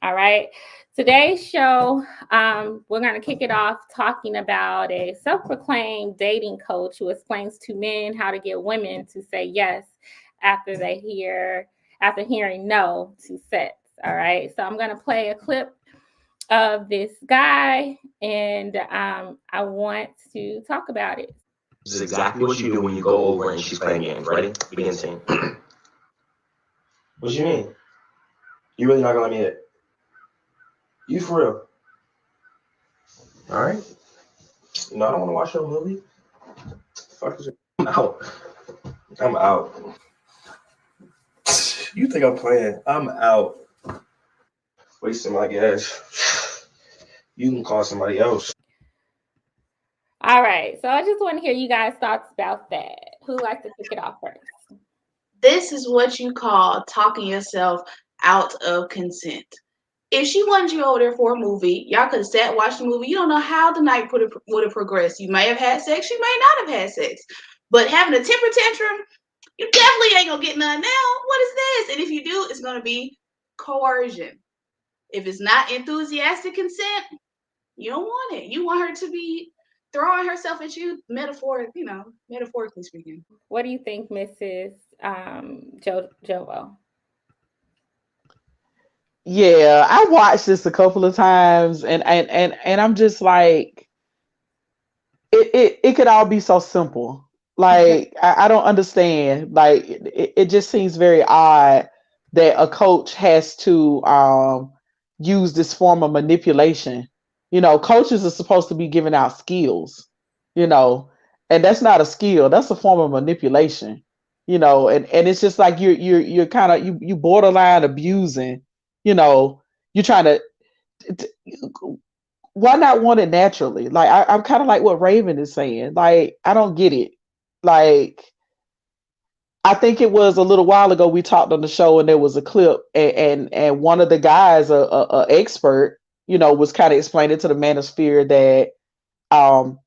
All right. Today's show, we're going to kick it off talking about a self-proclaimed dating coach who explains to men how to get women to say yes after after hearing no to sex. All right. So I'm going to play a clip of this guy, and I want to talk about it. This is exactly what you do when you go over and she's playing games. Ready? Begin saying. What you mean? You really not gonna let me hit? You for real? Alright. No, I don't wanna watch no movie. Fuck is it? I'm out. I'm out. You think I'm playing? I'm out. Wasting my gas. You can call somebody else. All right. So I just want to hear you guys' thoughts about that. Who likes to kick it off first? This is what you call talking yourself out of consent. If she wanted you over there for a movie, y'all could have sat, watched the movie. You don't know how the night would have progressed. You may have had sex, you may not have had sex. But having a temper tantrum, you definitely ain't gonna get none now. What is this? And if you do, it's gonna be coercion. If it's not enthusiastic consent, you don't want it. You want her to be throwing herself at you, metaphorically speaking. What do you think, Mrs. Jovo? Yeah, I watched this a couple of times, and I'm just like, it could all be so simple. Like I don't understand. Like it just seems very odd that a coach has to use this form of manipulation. Coaches are supposed to be giving out skills, you know, and that's not a skill. That's a form of manipulation, and it's just like you're kind of you borderline abusing, you're trying to why not want it naturally? Like I'm kind of like what Raven is saying. Like I don't get it. Like I think it was a little while ago we talked on the show and there was a clip and one of the guys, a expert, was kind of explaining to the manosphere that um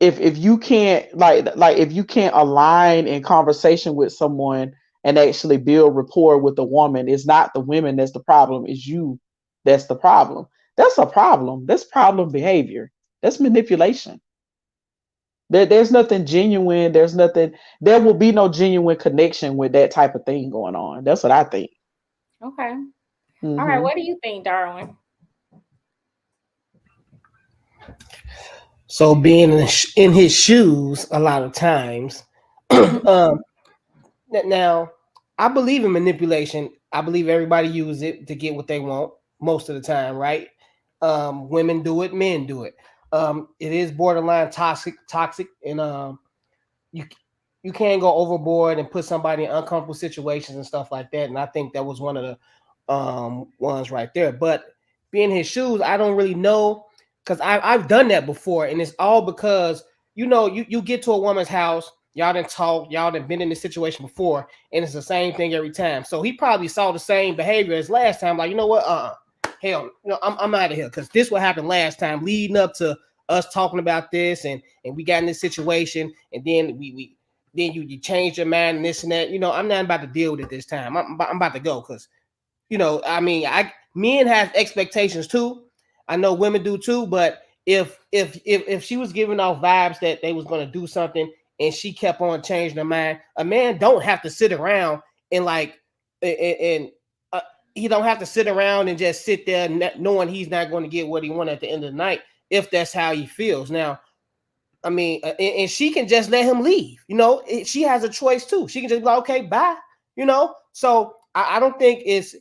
if you can't like if you can't align in conversation with someone and actually build rapport with the woman, it's not the women that's the problem, it's you that's the problem. That's a problem. That's problem behavior. That's manipulation. There's nothing genuine. There will be no genuine connection with that type of thing going on. That's what I think. Okay. All right. Hmm. What do you think, Darwin? So being in his shoes a lot of times, now I believe in manipulation. I believe everybody uses it to get what they want most of the time, right? Women do it, men do it. It is borderline toxic, and you you can't go overboard and put somebody in uncomfortable situations and stuff like that. And I think that was one of the ones right there. But being in his shoes, I don't really know because I've done that before, and it's all because you get to a woman's house, y'all done talk, y'all done been in this situation before, and it's the same thing every time. So he probably saw the same behavior as last time. Like, you know what? Hell, I'm out of here because this what happened last time, leading up to us talking about this, and we got in this situation, and then then you change your mind and this and that. I'm not about to deal with it this time. I'm about to go because I mean, men have expectations too. I know women do too, but if she was giving off vibes that they was going to do something and she kept on changing her mind, a man don't have to sit around and he don't have to sit around and just sit there knowing he's not going to get what he wants at the end of the night if that's how he feels. Now, I mean, and she can just let him leave. She has a choice too. She can just be like, okay, bye. So I don't think it's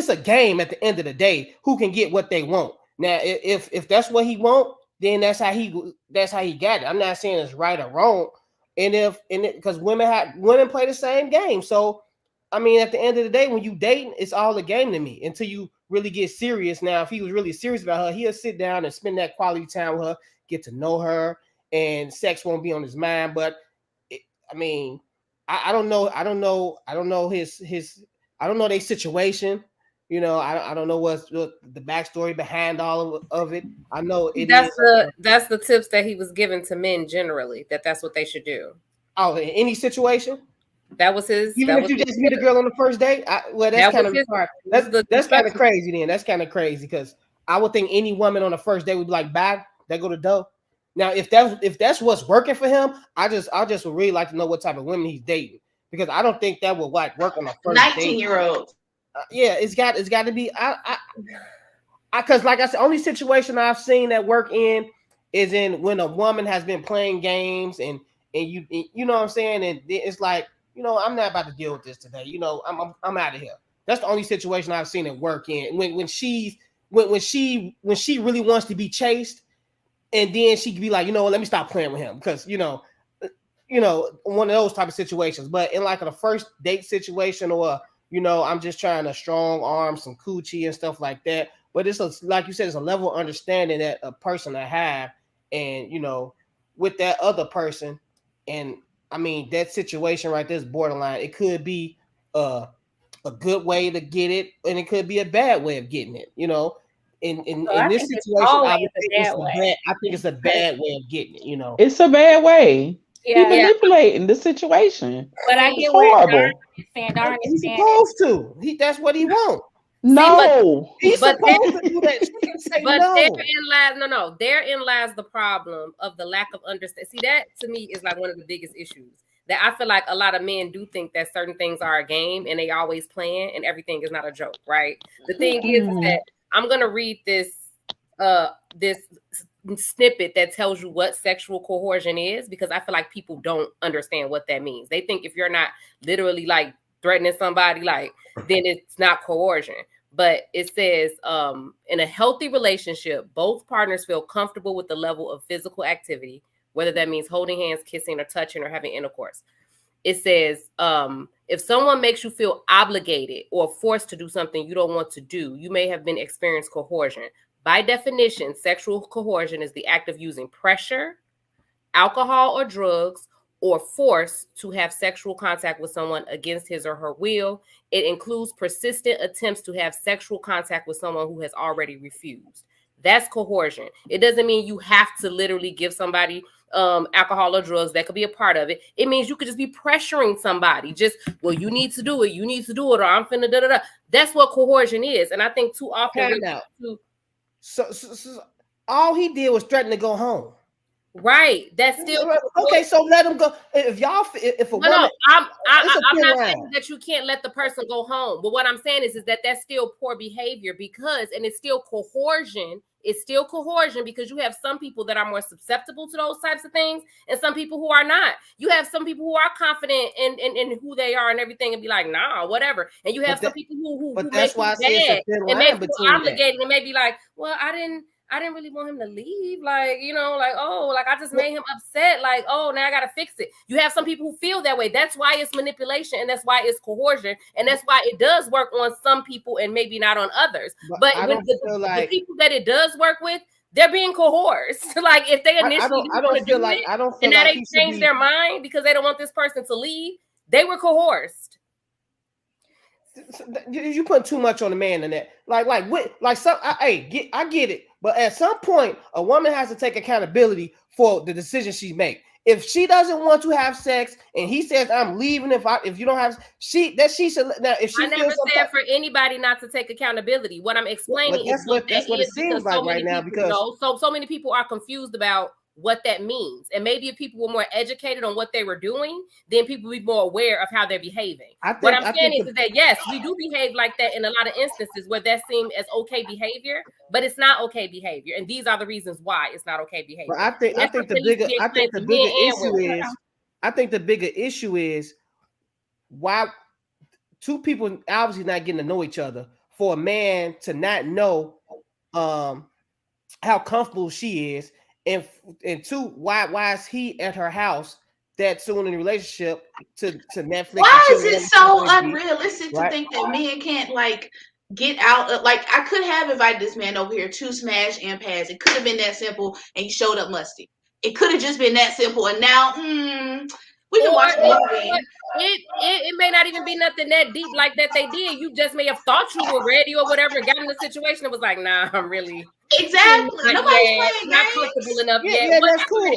a game at the end of the day. Who can get what they want? Now, if that's what he want, then that's how he got it. I'm not saying it's right or wrong. And because women play the same game. So I mean, at the end of the day, when you dating, it's all a game to me until you really get serious. Now, if he was really serious about her, he'll sit down and spend that quality time with her, get to know her, and sex won't be on his mind. But I mean, I don't know. I don't know his. I don't know their situation. I don't know what the backstory behind all of it. I know that's the tips that he was given to men generally. That's what they should do. Oh, in any situation. That was his. Even that if was you his, just meet a girl on the first date, well, that's That kind was of his- hard. was the That's kind of discussion. crazy. Then that's kind of crazy because I would think any woman on the first date would be like, "Bye, that go to dough." Now, if that's what's working for him, I just would really like to know what type of women he's dating because I don't think that would like work on a first date. 19-year-olds. Yeah, it's got to be. Because like I said, only situation I've seen that work in is in when a woman has been playing games and you know what I'm saying, and it's like, I'm not about to deal with this today. I'm out of here. That's the only situation I've seen it work in. When she really wants to be chased, and then she could be like, let me stop playing with him because one of those type of situations. But in like a first date situation, or I'm just trying to strong arm some coochie and stuff like that. But it's like you said, it's a level of understanding that a person to have, and with that other person, and I mean that situation right there is borderline. It could be a good way to get it, and it could be a bad way of getting it. In this situation, I think it's a bad way of getting it. It's a bad way. Yeah. He manipulating the situation. But I It's get what horrible. Darwin is saying. Darwin is He's saying supposed to. That's what he wants. No. He's But supposed to do that. She can say But no. therein lies the problem of the lack of understanding. See, that to me is like one of the biggest issues. That I feel like a lot of men do think that certain things are a game and they always playing and everything is not a joke, right? The thing is that I'm gonna read this snippet that tells you what sexual coercion is, because I feel like people don't understand what that means. They think if you're not literally like threatening somebody, like, then it's not coercion. But it says, in a healthy relationship, both partners feel comfortable with the level of physical activity, whether that means holding hands, kissing, or touching, or having intercourse. It says, if someone makes you feel obligated or forced to do something you don't want to do, you may have been experienced coercion. By definition, sexual coercion is the act of using pressure, alcohol or drugs, or force to have sexual contact with someone against his or her will. It includes persistent attempts to have sexual contact with someone who has already refused. That's coercion. It doesn't mean you have to literally give somebody alcohol or drugs. That could be a part of it. It means you could just be pressuring somebody. Just, well, you need to do it. You need to do it, or I'm finna da da da. That's what coercion is. And I think too often. So all he did was threaten to go home. Right. That's still okay. So let him go. If a woman, no, I'm not saying that you can't let the person go home. But what I'm saying is that that's still poor behavior, because, and it's still coercion. It's still coercion because you have some people that are more susceptible to those types of things, and some people who are not. You have some people who are confident in who they are and everything, and be like, nah, whatever. And you have some people who that's why I say it's a thin line and make between obligated, and maybe like, well, I didn't really want him to leave. Like, like, oh, like I just made him upset. Like, oh, now I got to fix it. You have some people who feel that way. That's why it's manipulation, and that's why it's coercion, and that's why it does work on some people and maybe not on others. But when the people that it does work with, they're being coerced. Like, if they initially and now they change their mind because they don't want this person to leave, they were coerced. You put too much on the man in that. I get it. But at some point, a woman has to take accountability for the decision she makes. If she doesn't want to have sex, and he says, "I'm leaving," if you don't have she should. Now, if she I never said for anybody not to take accountability. What I'm explaining is what it seems like right now, because so many people are confused about what that means. And maybe if people were more educated on what they were doing, then people would be more aware of how they're behaving. What I'm saying is that, yes, we do behave like that in a lot of instances where that seems as okay behavior, but it's not okay behavior. And these are the reasons why it's not okay behavior. I think the bigger issue is why two people obviously not getting to know each other, for a man to not know how comfortable she is. And two, why is he at her house that soon in a relationship to Netflix? Why is it so unrealistic to think that men can't like get out of, like, I could have invited this man over here to smash and pass. It could have been that simple, and he showed up musty. It could have just been that simple, and now we can watch the movie. It may not even be nothing that deep like that they did. You just may have thought you were ready or whatever, got in the situation and was like, nah, I'm really exactly nobody's playing not comfortable enough yet. Yeah, that's cool.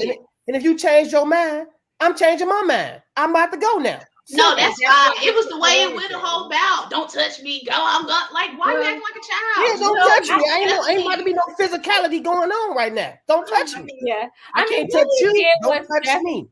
And if you change your mind, I'm changing my mind. I'm about to go now. No, that's fine. what It was the way it coercion went the is. whole bout. Don't touch me. Go. I'm going. Like, why you acting like a child? Yeah, don't touch me. Ain't about to be no physicality going on right now. Don't touch me. Yeah, I can't touch you. Don't touch me.